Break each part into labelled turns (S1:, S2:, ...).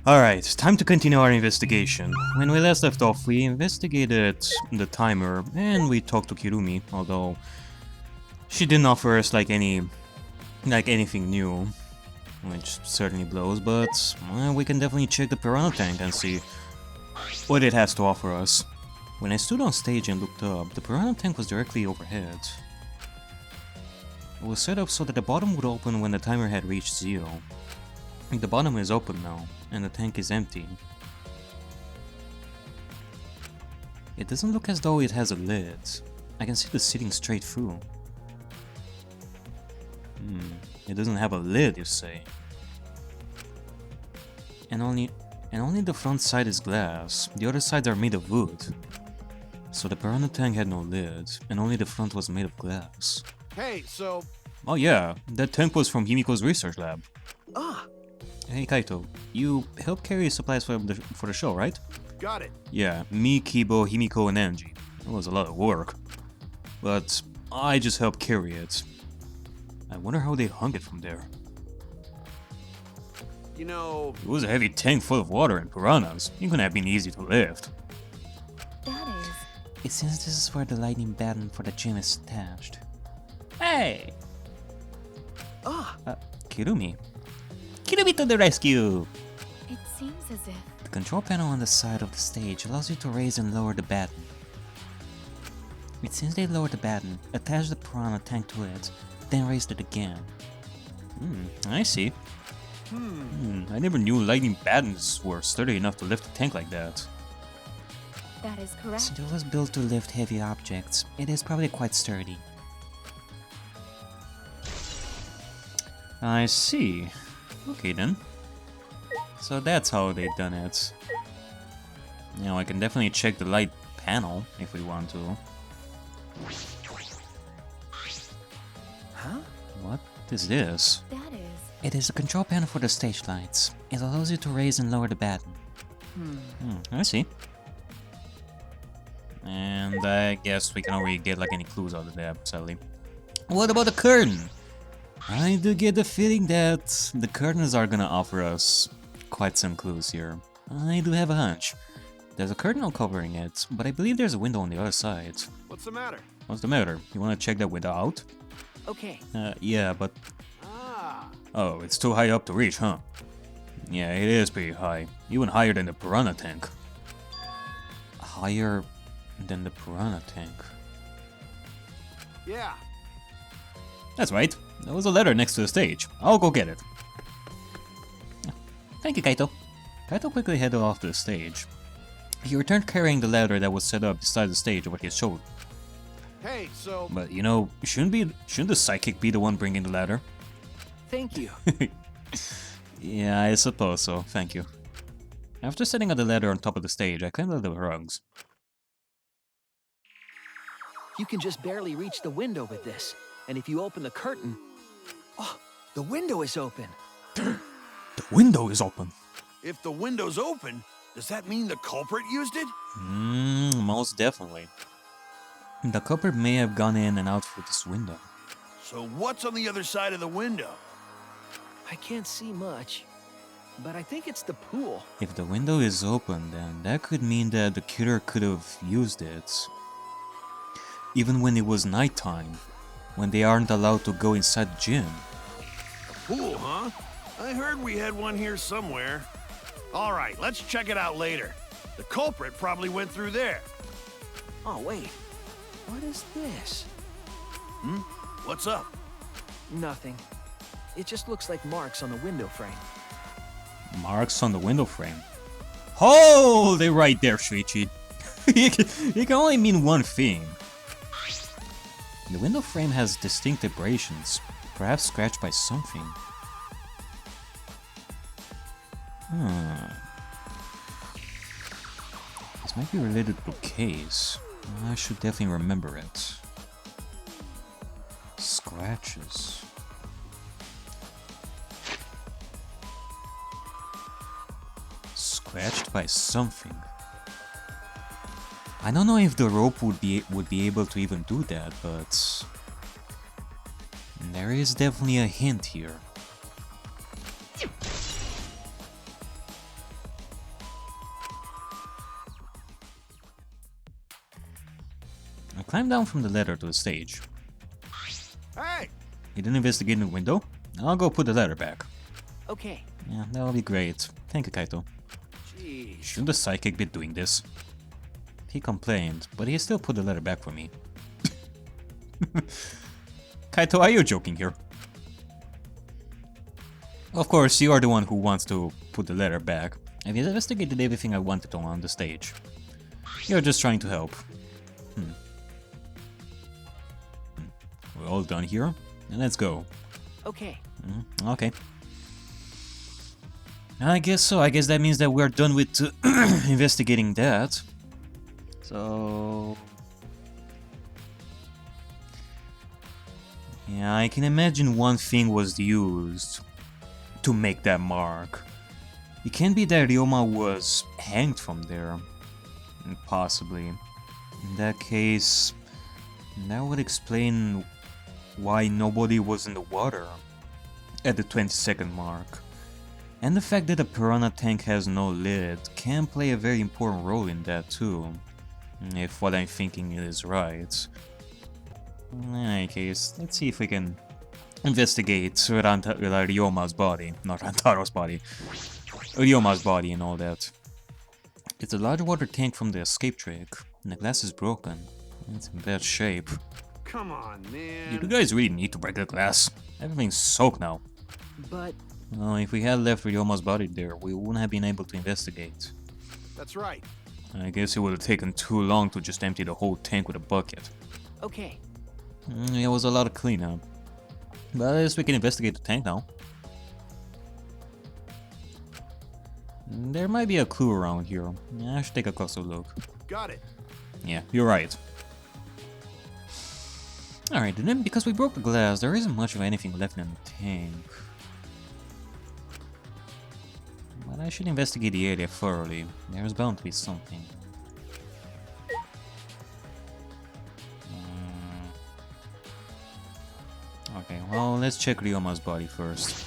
S1: Alright, time to continue our investigation. When we last left off, we investigated the timer, and we talked to Kirumi, although she didn't offer us anything new, which certainly blows, but we can definitely check the piranha tank and see what it has to offer us. When I stood on stage and looked up, the piranha tank was directly overhead. It was set up so that the bottom would open when the timer had reached 0. The bottom is open now, and the tank is empty. It doesn't look as though it has a lid. I can see the sitting straight through. It doesn't have a lid, you say. And only the front side is glass. The other sides are made of wood. So the piranha tank had no lid, and only the front was made of glass.
S2: Hey, so...
S1: Oh yeah, that tank was from Himiko's research lab.
S2: Ah!
S1: Hey Kaito, you helped carry supplies for the show, right?
S2: Got it.
S1: Yeah, me, Kibo, Himiko, and Angie. It was a lot of work. But I just helped carry it. I wonder how they hung it from there.
S2: You know...
S1: It was a heavy tank full of water and piranhas. It couldn't have been easy to lift.
S3: That is...
S1: It seems this is where the lightning baton for the gym is stashed. Hey!
S2: Ah!
S1: Kirumi. Kirumi to the rescue!
S3: It seems as if...
S1: The control panel on the side of the stage allows you to raise and lower the baton. It seems they lowered the baton, attached the piranha tank to it, then raised it again. I see. I never knew lightning batons were sturdy enough to lift a tank like that.
S3: That is correct.
S1: Since it was built to lift heavy objects, it is probably quite sturdy. I see. Okay then. So that's how they've done it. Now I can definitely check the light panel if we want to.
S2: Huh?
S1: What is this?
S3: That is...
S1: It is a control panel for the stage lights. It allows you to raise and lower the baton. I see. And I guess we can already get any clues out of that, sadly. What about the curtain? I do get the feeling that the curtains are gonna offer us quite some clues here. I do have a hunch. There's a curtain covering it, but I believe there's a window on the other side.
S2: What's the matter?
S1: What's the matter? You wanna check that window out?
S3: Okay.
S1: Yeah, but...
S2: Ah!
S1: Oh, it's too high up to reach, huh? Yeah, it is pretty high. Even higher than the piranha tank. Higher than the piranha tank.
S2: Yeah.
S1: That's right. There was a ladder next to the stage. I'll go get it. Thank you, Kaito. Kaito quickly headed off to the stage. He returned carrying the ladder that was set up beside the stage over his shoulder.
S2: Hey, so...
S1: But you know, shouldn't the psychic be the one bringing the ladder?
S3: Thank you.
S1: Yeah, I suppose so. Thank you. After setting up the ladder on top of the stage, I climbed out the rungs.
S4: You can just barely reach the window with this. And if you open the curtain... Oh, the window is open.
S1: The window is open.
S2: If the window's open, does that mean the culprit used it?
S1: Most definitely. The culprit may have gone in and out through this window.
S2: So what's on the other side of the window?
S4: I can't see much, but I think it's the pool.
S1: If the window is open, then that could mean that the killer could have used it. Even when it was nighttime, when they aren't allowed to go inside the gym.
S2: A pool, huh? I heard we had one here somewhere. All right, let's check it out later. The culprit probably went through there.
S4: Oh, wait. What is this?
S2: What's up?
S4: Nothing. It just looks like marks on the window frame.
S1: Marks on the window frame. Hold it right there, Shuichi. It can only mean one thing. The window frame has distinct abrasions, perhaps scratched by something. This might be related to the case. I should definitely remember it. Scratches. Scratched by something. I don't know if the rope would be able to even do that, but there is definitely a hint here. climb down from the ladder to the stage.
S2: Hey!
S1: You didn't investigate the window? I'll go put the ladder back.
S3: Okay.
S1: Yeah, that'll be great. Thank you, Kaito.
S2: Jeez.
S1: Shouldn't the psychic be doing this? He complained, but he still put the ladder back for me. Kaito, are you joking here? Of course, you are the one who wants to put the ladder back. I've investigated everything I wanted on the stage. You're just trying to help. We're all done here, and let's go.
S3: Okay.
S1: Okay. I guess so. I guess that means that we're done with investigating that. So... yeah, I can imagine one thing was used to make that mark. It can't be that Ryoma was hanged from there. Possibly. In that case, that would explain why nobody was in the water at the 20-second mark. And the fact that the piranha tank has no lid can play a very important role in that too, if what I'm thinking is right. In any case, let's see if we can investigate Ryoma's body, not Rantaro's body, Ryoma's body and all that. It's a large water tank from the escape trick, and the glass is broken. It's in bad shape.
S2: Come on, man.
S1: You guys really need to break the glass. Everything's soaked now.
S3: But
S1: Well, if we had left Ryoma's body there, we wouldn't have been able to investigate.
S2: That's right.
S1: I guess it would have taken too long to just empty the whole tank with a bucket.
S3: okay.
S1: It was a lot of cleanup. But at least we can investigate the tank now. There might be a clue around here. I should take a closer look.
S2: Got it.
S1: Yeah, you're right. Alright, then because we broke the glass, there isn't much of anything left in the tank. But I should investigate the area thoroughly. There's bound to be something. Okay, well, let's check Ryoma's body first.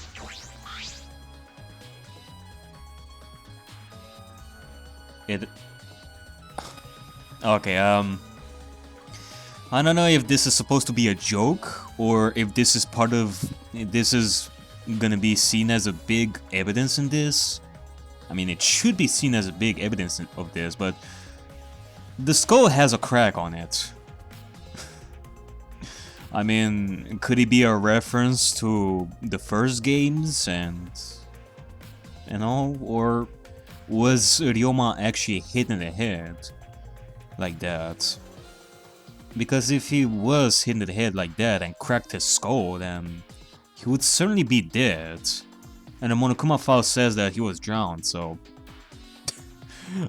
S1: Okay, I don't know if this is supposed to be a joke, or if this is part of... this is gonna be seen as a big evidence in this. I mean, it should be seen as a big evidence of this, but... the skull has a crack on it. I mean, could it be a reference to the first games and all? Or was Ryoma actually hit in the head like that? Because if he was hit in the head like that and cracked his skull, then he would certainly be dead. And the Monokuma file says that he was drowned, so...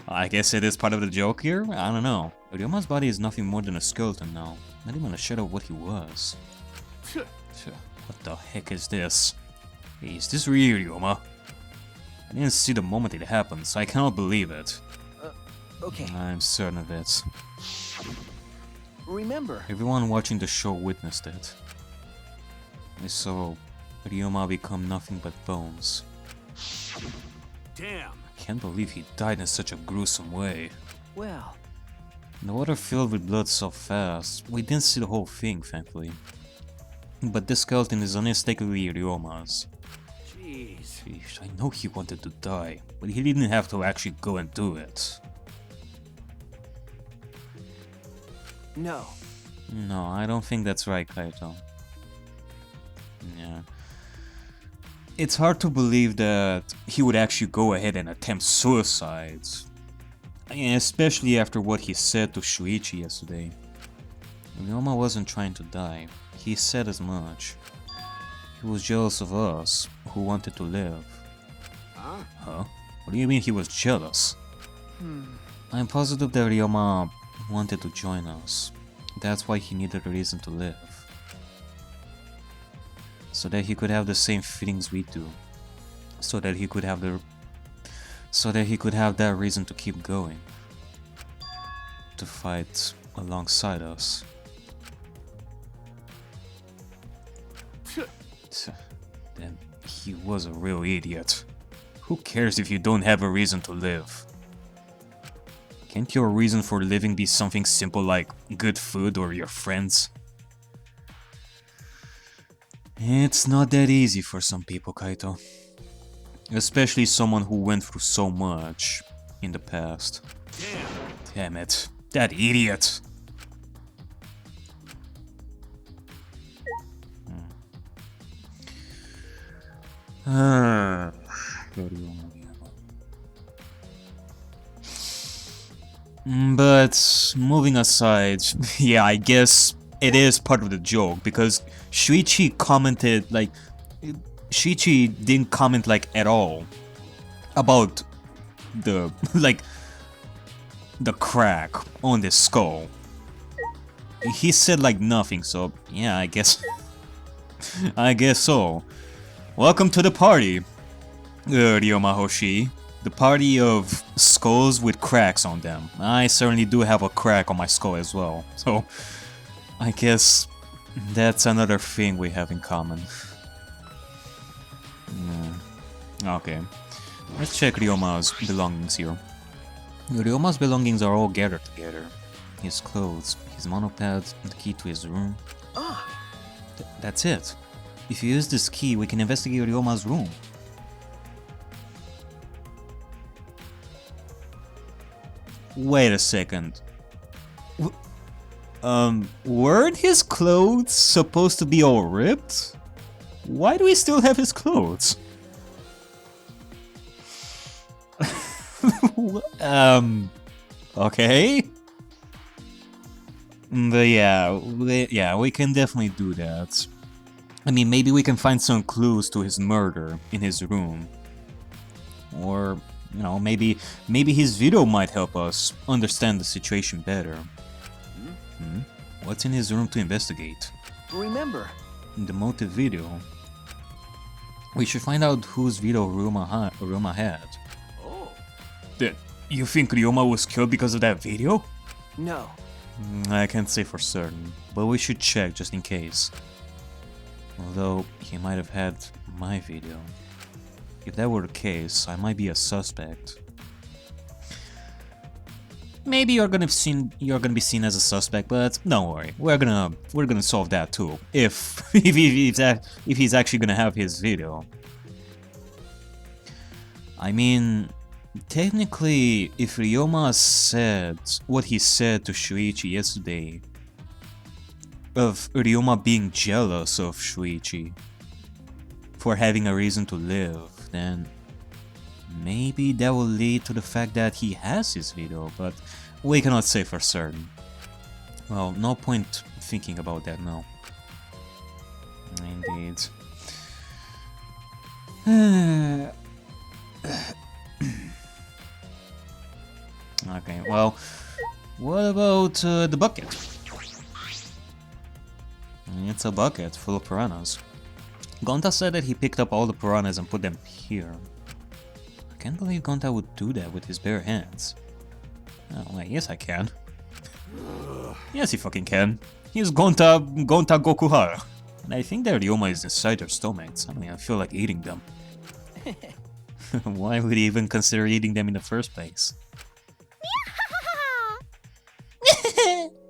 S1: I guess it is part of the joke here? I don't know. Ryoma's body is nothing more than a skeleton now. Not even a shadow of what he was. What the heck is this? Hey, is this really Ryoma? I didn't see the moment it happened, so I cannot believe it.
S3: Okay.
S1: I'm certain of it.
S3: Remember.
S1: Everyone watching the show witnessed it. I saw Ryoma become nothing but bones.
S2: Damn.
S1: I can't believe he died in such a gruesome way.
S3: Well,
S1: The water filled with blood so fast. We didn't see the whole thing, thankfully. But this skeleton is unmistakably Ryoma's.
S2: Jeez.
S1: Sheesh, I know he wanted to die, but he didn't have to actually go and do it.
S3: no.
S1: No, I don't think that's right, Kaito. Yeah. It's hard to believe that he would actually go ahead and attempt suicide. Especially after what he said to Shuichi yesterday. Ryoma wasn't trying to die. He said as much. He was jealous of us, who wanted to live.
S2: Huh?
S1: Huh? What do you mean he was jealous? I'm positive that Ryoma wanted to join us. That's why he needed a reason to live. So that he could have the same feelings we do. So that he could have that reason to keep going. To fight alongside us. Then he was a real idiot. Who cares if you don't have a reason to live? Can't your reason for living be something simple like good food or your friends? It's not that easy for some people, Kaito. Especially someone who went through so much in the past. Damn it. That idiot. But moving aside, yeah, I guess it is part of the joke because Shuichi commented like Shuichi didn't comment like at all about the like the crack on the skull. He said like nothing, so yeah, I guess I guess so. Welcome to the party, Ryoma Hoshi. The party of skulls with cracks on them. I certainly do have a crack on my skull as well, so I guess that's another thing we have in common. Okay, let's check Ryoma's belongings here. Ryoma's belongings are all gathered together. His clothes, his monopod, the key to his room. That's it. If you use this key, we can investigate Ryoma's room. Wait a second. Weren't his clothes supposed to be all ripped? Why do we still have his clothes? Okay. But yeah, we can definitely do that. I mean, maybe we can find some clues to his murder in his room. Or, you know, maybe his video might help us understand the situation better. What's in his room to investigate?
S4: Remember,
S1: The motive video. We should find out whose video Ryoma had. You think Ryoma was killed because of that video?
S4: no.
S1: I can't say for certain, but we should check just in case. Although, he might have had my video. If that were the case, I might be a suspect. Maybe you're gonna be seen as a suspect, but don't worry, we're gonna solve that too. If he's actually gonna have his video. I mean, technically, if Ryoma said what he said to Shuichi yesterday, of Ryoma being jealous of Shuichi for having a reason to live, then maybe that will lead to the fact that he has his video, but we cannot say for certain. Well, no point thinking about that now. Indeed. Okay, well, what about the bucket? It's a bucket full of piranhas. Gonta said that he picked up all the piranhas and put them here. I can't believe Gonta would do that with his bare hands. Oh, well, yes I can. Yes he fucking can. He's Gonta Gokuhara. And I think that Ryoma is inside their stomachs. I mean, I feel like eating them. Why would he even consider eating them in the first place?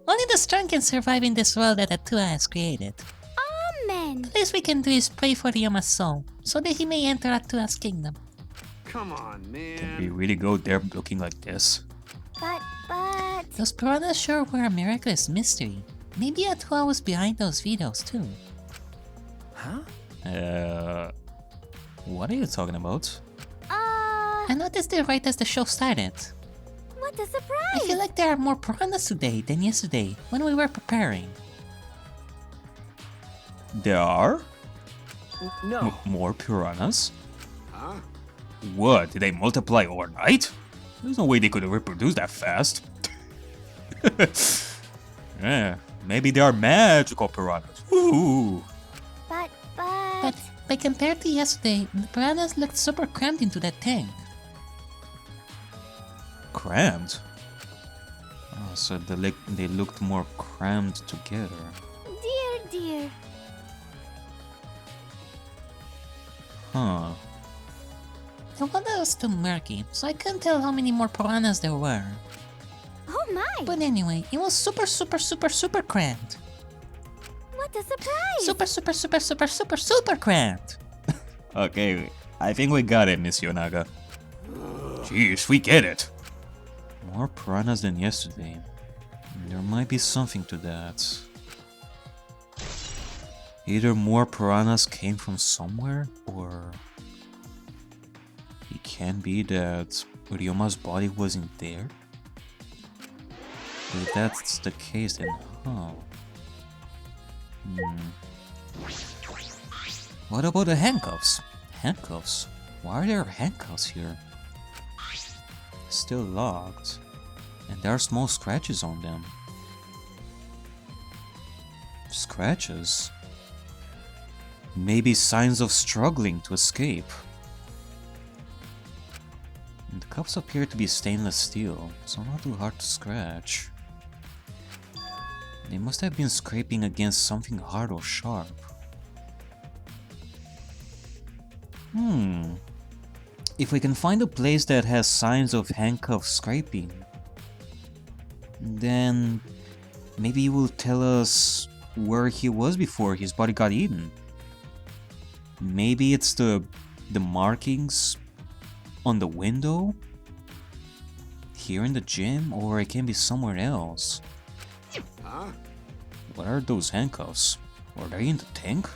S5: Only the strong can survive in this world that Atua has created.
S6: Amen.
S5: The least we can do is pray for Ryoma's soul, so that he may enter Atua's kingdom.
S2: Come on, man.
S1: Can we really go there looking like this?
S6: But...
S5: Those piranhas sure were a miraculous mystery. Maybe Atua was behind those videos too.
S4: Huh?
S1: What are you talking about?
S5: I noticed it right as the show started.
S6: What a surprise!
S5: I feel like there are more piranhas today than yesterday, when we were preparing.
S1: There are?
S4: No.
S1: More piranhas?
S2: Huh?
S1: What, did they multiply overnight? There's no way they could reproduce that fast. Yeah, maybe they are magical piranhas. Ooh.
S5: But compared to yesterday, the piranhas looked super crammed into that tank.
S1: Crammed? Oh, so they looked more crammed together.
S6: Dear.
S1: Huh.
S5: The water was too murky, so I couldn't tell how many more piranhas there were.
S6: Oh my!
S5: But anyway, it was super cramped.
S6: What a surprise!
S5: Super cramped.
S1: Okay, I think we got it, Miss Yonaga. Jeez, we get it. More piranhas than yesterday. There might be something to that. Either more piranhas came from somewhere, or it can be that Ryoma's body wasn't there. If that's the case, then how? What about the handcuffs? Handcuffs? Why are there handcuffs here? Still locked. And there are small scratches on them. Scratches? Maybe signs of struggling to escape. And the cuffs appear to be stainless steel, so not too hard to scratch. They must have been scraping against something hard or sharp. If we can find a place that has signs of handcuff scraping, then maybe he will tell us where he was before his body got eaten. Maybe it's the markings on the window here in the gym, or it can be somewhere else.
S2: Huh?
S1: What are those handcuffs? Were they in the tank?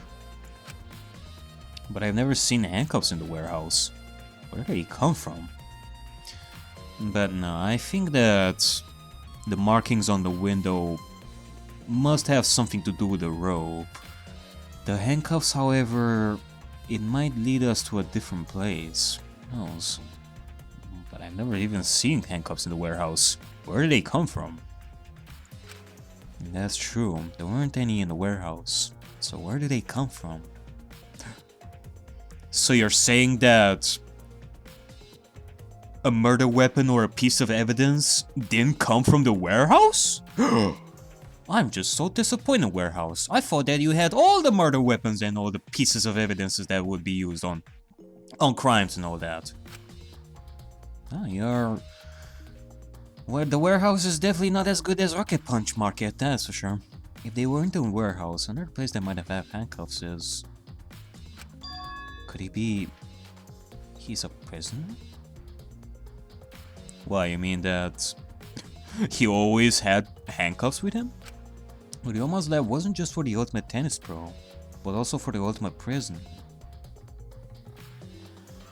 S1: But I've never seen handcuffs in the warehouse. Where did they come from? But no, I think that the markings on the window must have something to do with the rope. The handcuffs, however, it might lead us to a different place. Who knows? But I've never even seen handcuffs in the warehouse. Where did they come from? That's true, there weren't any in the warehouse. So where did they come from? So you're saying that a murder weapon or a piece of evidence didn't come from the warehouse? I'm just so disappointed, warehouse. I thought that you had all the murder weapons and all the pieces of evidences that would be used on crimes and all that. Well, the warehouse is definitely not as good as Rocket Punch Market, that's for sure. If they weren't in the warehouse, another place that might have had handcuffs is... Could he be... He's a prisoner? Why, you mean that... he always had handcuffs with him? Ryoma's lab wasn't just for the ultimate tennis pro, but also for the ultimate prison.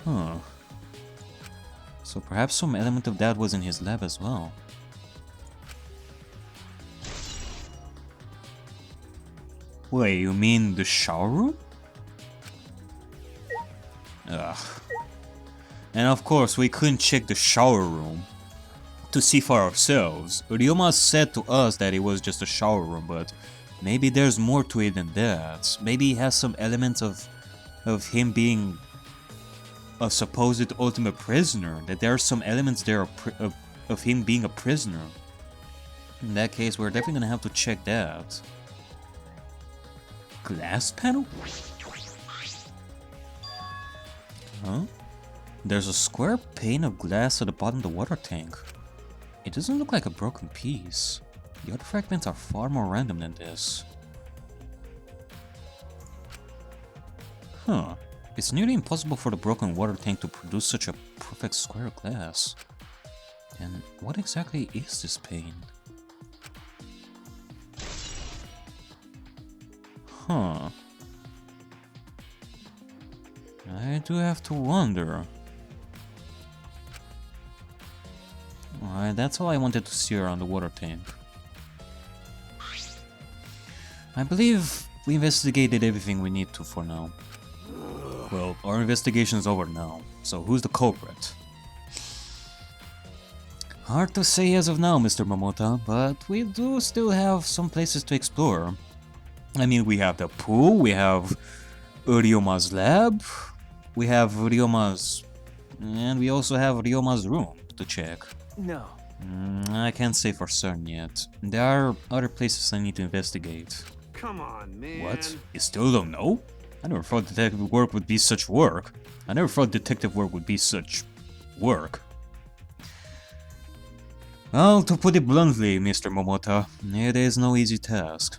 S1: Huh. So perhaps some element of that was in his lab as well. Wait, you mean the shower room? Ugh. And of course, we couldn't check the shower room to see for ourselves. Ryoma said to us that it was just a shower room, but maybe there's more to it than that. Maybe he has some elements of him being a supposed ultimate prisoner, that there are some elements there of him being a prisoner. In that case, we're definitely gonna have to check that. Glass panel? Huh? There's a square pane of glass at the bottom of the water tank. It doesn't look like a broken piece. The other fragments are far more random than this. Huh. It's nearly impossible for the broken water tank to produce such a perfect square of glass. And what exactly is this pane? Huh. I do have to wonder. Alright, that's all I wanted to see around the water tank. I believe we investigated everything we need to for now. Well, our investigation is over now, so who's the culprit? Hard to say as of now, Mr. Momota, but we do still have some places to explore. I mean, we have the pool, we have Ryoma's lab, we have Ryoma's... and we also have Ryoma's room to check.
S3: No.
S1: I can't say for certain yet. There are other places I need to investigate.
S2: Come on, man.
S1: What? You still don't know? I never thought detective work would be such work. I never thought detective work would be such work. Well, to put it bluntly, Mr. Momota, it is no easy task.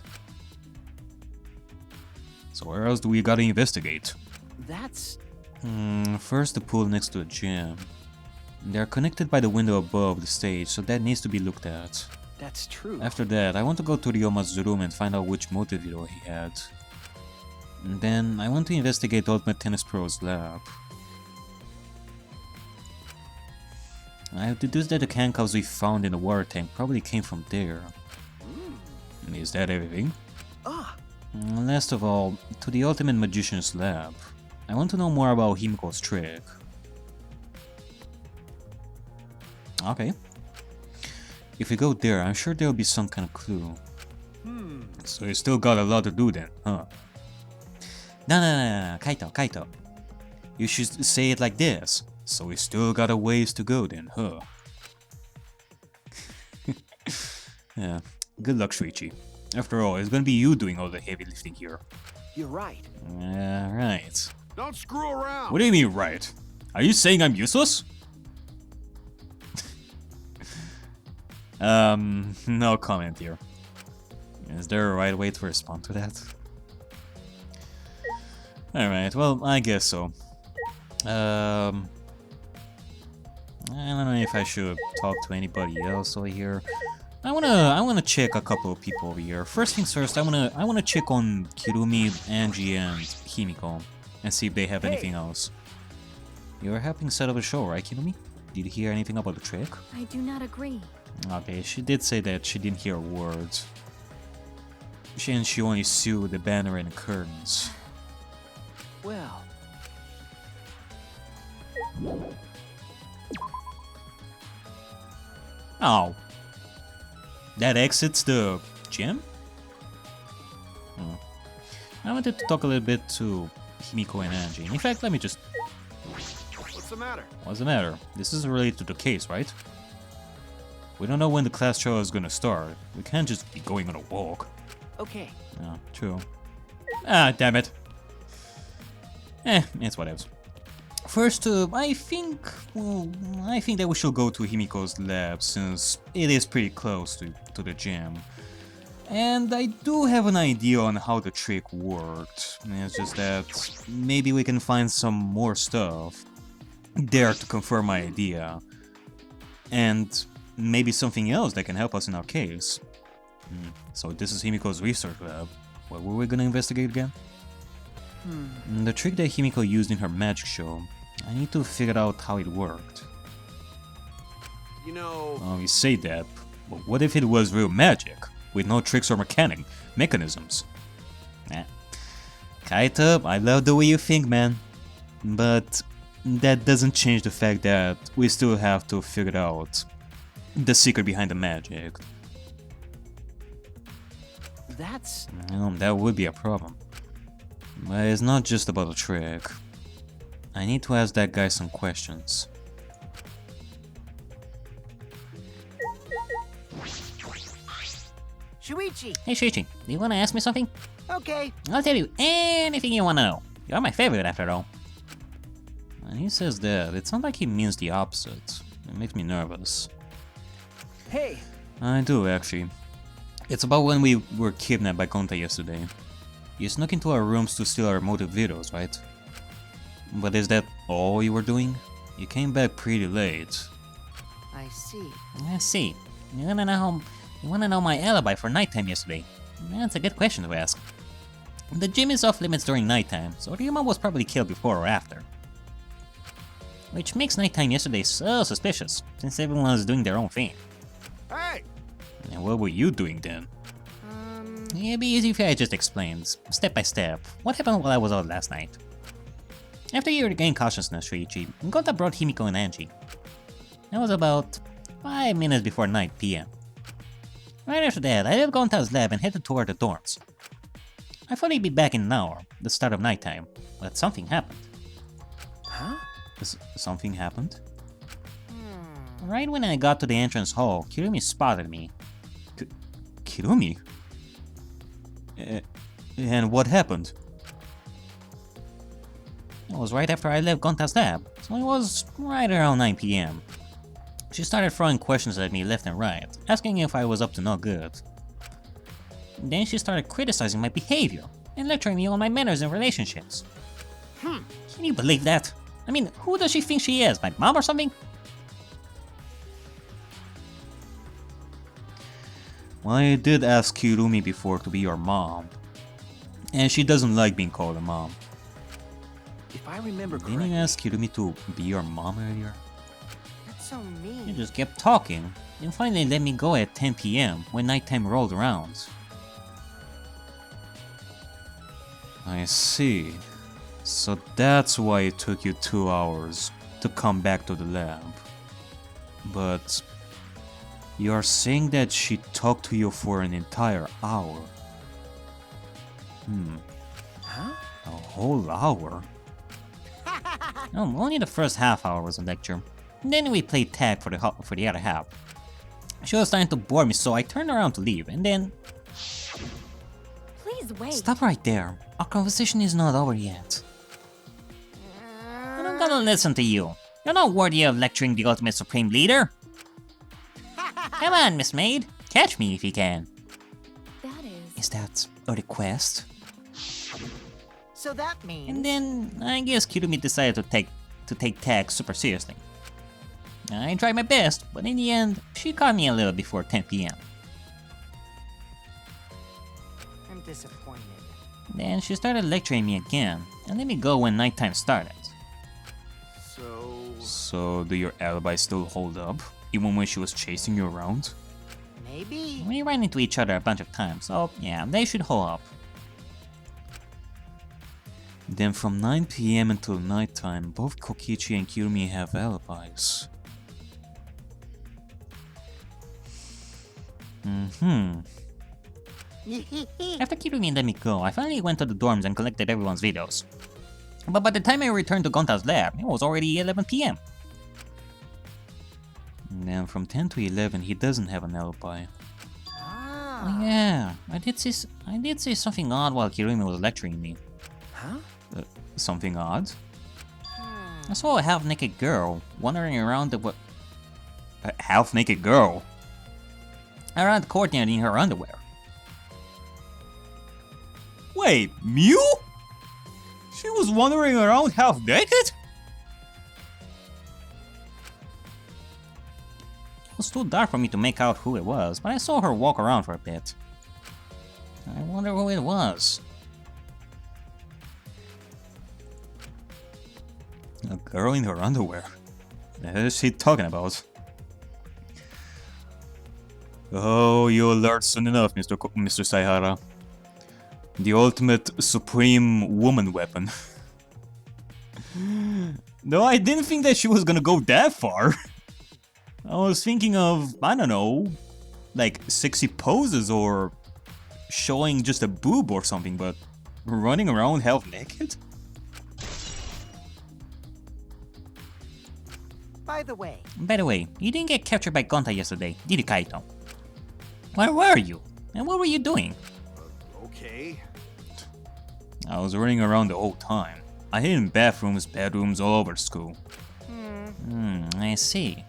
S1: So where else do we gotta investigate?
S3: That's...
S1: First the pool next to the gym. They are connected by the window above the stage, so that needs to be looked at.
S3: That's true.
S1: After that, I want to go to Ryoma's room and find out which motive video he had. And then, I want to investigate Ultimate Tennis Pro's lab. I have deduced that the handcuffs we found in the water tank probably came from there. Is that everything?
S3: Ah!
S1: Last of all, to the Ultimate Magician's lab. I want to know more about Himiko's trick. Okay. If we go there, I'm sure there'll be some kind of clue. So you still got a lot to do then, huh? No, Kaito. You should say it like this. So we still got a ways to go then, huh? Yeah, good luck, Shuichi. After all, it's gonna be you doing all the heavy lifting here.
S3: You're right.
S1: Yeah, right.
S2: Don't screw around.
S1: What do you mean, right? Are you saying I'm useless? No comment here. Is there a right way to respond to that? Alright, well, I guess so. I don't know if I should talk to anybody else over here. I wanna check a couple of people over here. First things first, I wanna check on Kirumi, Angie, and Himiko, and see if they have anything else. You're helping set up a show, right, Kirumi? Did you hear anything about the trick?
S6: I do not agree.
S1: Okay, she did say that she didn't hear words. She only saw the banner and the curtains.
S3: Well...
S1: Oh. That exits the gym? I wanted to talk a little bit to Himiko and Angie. In fact, let me just...
S2: What's the matter?
S1: What's the matter? This is related to the case, right? We don't know when the class trial is gonna start. We can't just be going on a walk.
S3: Okay.
S1: Yeah, true. Ah, damn it. It's whatever. First, I think that we should go to Himiko's lab since it is pretty close to the gym. And I do have an idea on how the trick worked. It's just that maybe we can find some more stuff there to confirm my idea. And maybe something else that can help us in our case. So this is Himiko's research lab. What were we gonna investigate again? The trick that Himiko used in her magic show. I need to figure out how it worked.
S2: You know...
S1: Oh, you say that, but what if it was real magic? With no tricks or mechanisms? Kaito, I love the way you think, man. But that doesn't change the fact that we still have to figure out the secret behind the magic.
S3: That's...
S1: That would be a problem. But it's not just about the trick. I need to ask that guy some questions.
S3: Shuichi!
S5: Hey Shuichi, do you want to ask me something?
S3: Okay.
S5: I'll tell you anything you want to know. You're my favorite after all.
S1: When he says that, it sounds like he means the opposite. It makes me nervous.
S3: Hey!
S1: I do, actually. It's about when we were kidnapped by Konta yesterday. You snuck into our rooms to steal our motive videos, right? But is that all you were doing? You came back pretty late.
S3: I see.
S5: I see. You wanna know my alibi for nighttime yesterday? That's a good question to ask. The gym is off limits during nighttime, so Ryuma was probably killed before or after. Which makes nighttime yesterday so suspicious, since everyone was doing their own thing.
S2: Hey!
S1: And what were you doing then?
S5: It'd be easy if I just explained, step by step, what happened while I was out last night. After you regained consciousness, Shuichi, Gonta brought Himiko and Angie. That was about 5 minutes before 9 PM. Right after that, I left Gonta's lab and headed toward the dorms. I thought he'd be back in an hour, the start of nighttime, but something happened.
S3: Huh?
S1: Something happened?
S5: Right when I got to the entrance hall, Kirumi spotted me.
S1: Kirumi? And what happened?
S5: It was right after I left Gonta's lab, so it was right around 9 PM. She started throwing questions at me left and right, asking if I was up to no good. Then she started criticizing my behavior and lecturing me on my manners in relationships. Can you believe that? I mean, who does she think she is? My mom or something?
S1: Well, I did ask Kirumi before to be your mom. And she doesn't like being called a mom.
S4: If I remember
S1: Didn't
S4: correctly,
S1: you ask Kirumi to be your mom earlier?
S3: That's so
S5: You
S3: mean.
S5: just kept talking, and finally let me go at 10 PM when nighttime rolled around.
S1: I see. So that's why it took you 2 hours to come back to the lab. But you're saying that she talked to you for an entire hour.
S3: Huh?
S1: A whole hour?
S5: No, only the first half hour was a lecture. Then we played tag for the other half. She was starting to bore me, so I turned around to leave, and then...
S6: Please wait.
S5: Stop right there. Our conversation is not over yet. I'm not gonna listen to you. You're not worthy of lecturing the ultimate supreme leader. Come on, Miss Maid. Catch me if you can.
S6: That is.
S5: Is that a request?
S3: So that means...
S5: And then I guess Kirumi decided to take tag super seriously. I tried my best, but in the end, she caught me a little before 10 PM.
S3: I'm disappointed.
S5: Then she started lecturing me again, and let me go when nighttime started.
S1: So do your alibi still hold up? Even when she was chasing you around?
S3: Maybe.
S5: We ran into each other a bunch of times, so yeah, they should hold up.
S1: Then from 9 PM until nighttime, both Kokichi and Kirumi have alibis.
S5: After Kirumi let me go, I finally went to the dorms and collected everyone's videos. But by the time I returned to Gonta's lab, it was already 11 PM.
S1: And then from 10 to 11, he doesn't have an alibi.
S3: Ah.
S5: Oh yeah, I did say something odd while Kirumi was lecturing me.
S3: Huh?
S1: Something odd?
S5: I saw a half-naked girl wandering around the
S1: A half-naked girl?
S5: around the courtyard in her underwear.
S1: Wait, Mew? She was wandering around half-naked?
S5: It was too dark for me to make out who it was, but I saw her walk around for a bit. I wonder who it was.
S1: A girl in her underwear? The hell is she talking about? Oh, you'll learn soon enough, Mr. Saihara. The ultimate supreme woman weapon. No, I didn't think that she was gonna go that far. I was thinking of, I don't know, like sexy poses or showing just a boob or something, but running around half naked?
S3: By the way,
S5: you didn't get captured by Gonta yesterday, did you, Kaito? Where were you? And what were you doing?
S2: Okay.
S1: I was running around the whole time. I hid in bathrooms, bedrooms, all over school.
S5: I see.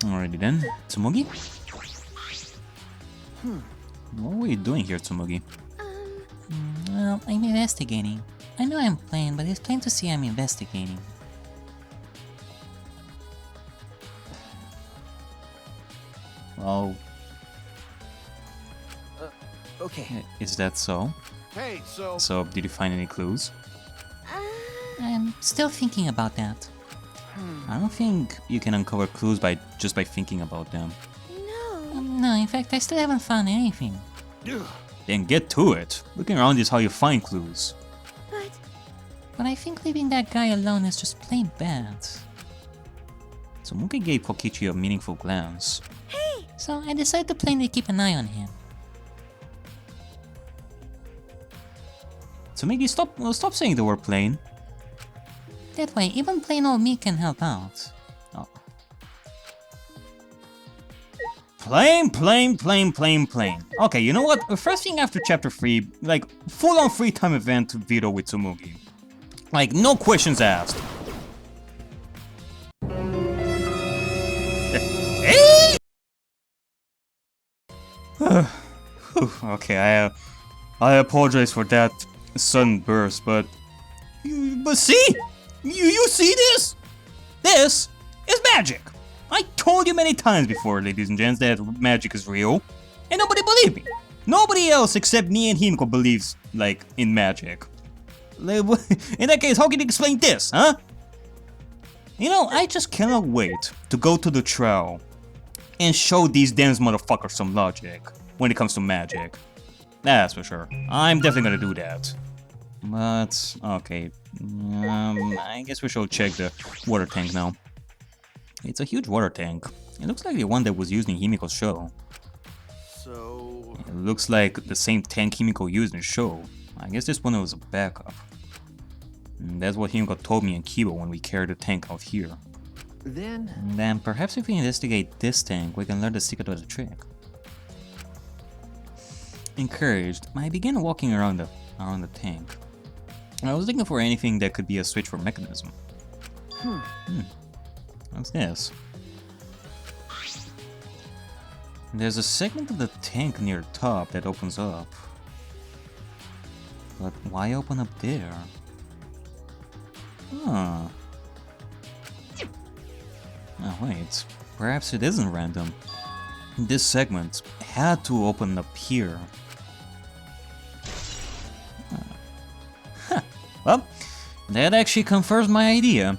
S1: Alrighty then, Tsumugi? What were you doing here, Tsumugi?
S5: Well, I'm investigating. I know I'm plain, but it's plain to see I'm investigating.
S1: Well,
S4: Okay.
S1: is that so?
S2: Hey, so
S1: So, did you find any clues?
S5: I'm still thinking about that.
S1: I don't think you can uncover clues just by thinking about them.
S6: No.
S5: No, in fact, I still haven't found anything.
S1: Then get to it. Looking around is how you find clues.
S5: But I think leaving that guy alone is just plain bad.
S1: Tsumugi gave Kokichi a meaningful glance.
S5: So I decided to plainly keep an eye on him.
S1: Tsumugi, stop saying the word plain.
S5: That way, even plain old me can help out.
S1: Oh. Plain. Okay, you know what? First thing after chapter 3, like, full-on free time event video with Tsumugi. Like, no questions asked. Hey! Okay, I apologize for that sudden burst, but see? You see this? This is magic. I told you many times before, ladies and gents, that magic is real, and nobody believed me. Nobody else except me and Himiko believes, like, in magic. In that case, how can you explain this, huh? You know, I just cannot wait to go to the trial and show these damn motherfuckers some logic when it comes to magic. That's for sure. I'm definitely gonna do that. But, okay. I guess we should check the water tank now. It's a huge water tank. It looks like the one that was used in Himiko's show.
S2: So...
S1: It looks like the same tank Himiko used in the show. I guess this one was a backup. And that's what Himiko told me and Kibo when we carried the tank out here. Then perhaps if we investigate this tank, we can learn the secret of the trick. Encouraged, I began walking around the tank. I was looking for anything that could be a switch for mechanism. What's this? There's a segment of the tank near the top that opens up. But why open up there? Huh. Oh wait, perhaps it isn't random. This segment had to open up here. Huh. Well, that actually confirms my idea.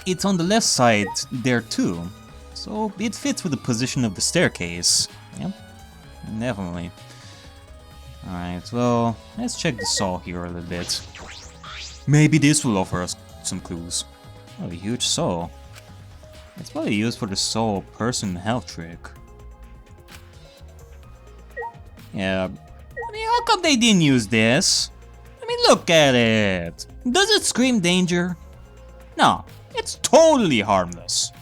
S1: It's on the left side there too, so it fits with the position of the staircase. Yep, definitely. Alright, well, let's check the saw here a little bit. Maybe this will offer us some clues. Oh, a huge saw. It's probably used for the saw person health trick. Yeah, I mean, how come they didn't use this? I mean, look at it. Does it scream danger? No, it's totally harmless.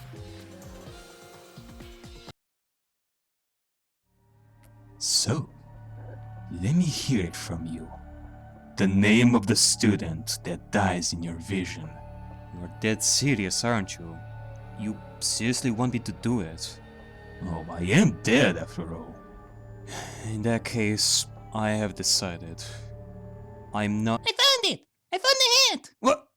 S1: So, let me hear it from you. The name of the student that dies in your vision. You're dead serious, aren't you? You seriously want me to do it? Oh, I am dead after all. In that case, I have decided. I'm not—
S5: I found it! I found the hint!
S1: What?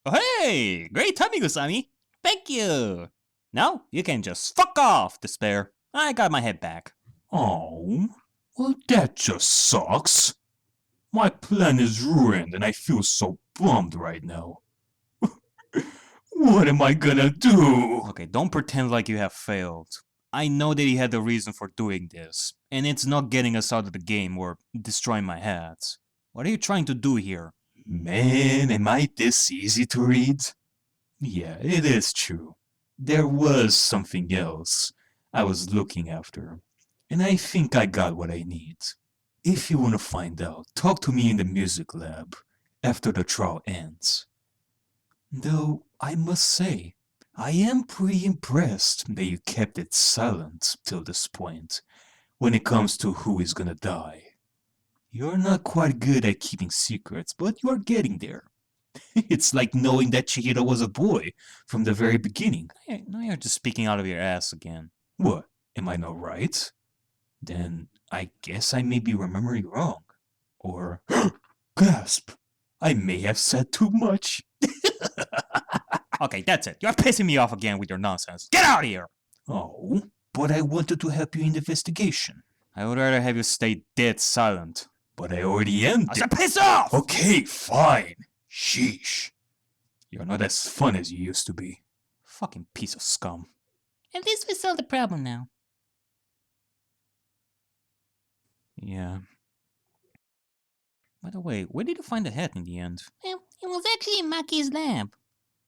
S1: Oh, hey! Great timing, Usami!
S5: Thank you!
S1: Now, you can just fuck off, Despair. I got my head back.
S7: Oh, well that just sucks. My plan is ruined and I feel so bummed right now. What am I gonna do?
S1: Okay, don't pretend like you have failed. I know that he had a reason for doing this, and it's not getting us out of the game or destroying my hats. What are you trying to do here?
S7: Man, am I this easy to read? Yeah, it is true. There was something else I was looking after, and I think I got what I need. If you want to find out, talk to me in the music lab after the trial ends. Though, I must say, I am pretty impressed that you kept it silent till this point, when it comes to who is gonna die. You're not quite good at keeping secrets, but you're getting there. It's like knowing that Chihiro was a boy from the very beginning.
S1: Now you're just speaking out of your ass again.
S7: What? Am I not right? Then I guess I may be remembering wrong. Or, gasp! I may have said too much.
S1: Okay, that's it. You're pissing me off again with your nonsense. Get out of here!
S7: Oh, but I wanted to help you in the investigation.
S1: I would rather have you stay dead silent.
S7: But I already am
S1: I said piss off!
S7: Okay, fine. Sheesh. You're not as fun as you used to be.
S1: Fucking piece of scum.
S5: At least we solved the problem now.
S1: Yeah. By the way, where did you find the hat in the end?
S5: Well, it was actually in Maki's lab.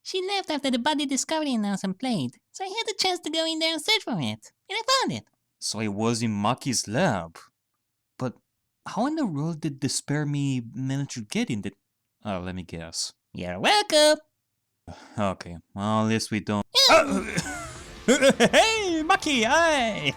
S5: She left after the body discovery announcement played, so I had the chance to go in there and search for it, and I found it.
S1: So it was in Maki's lab. But how in the world did Despair Me manage to get in the— Oh, let me guess.
S5: You're welcome!
S1: Okay, well, at least we don't—
S5: Yeah.
S1: Hey, Maki, hi!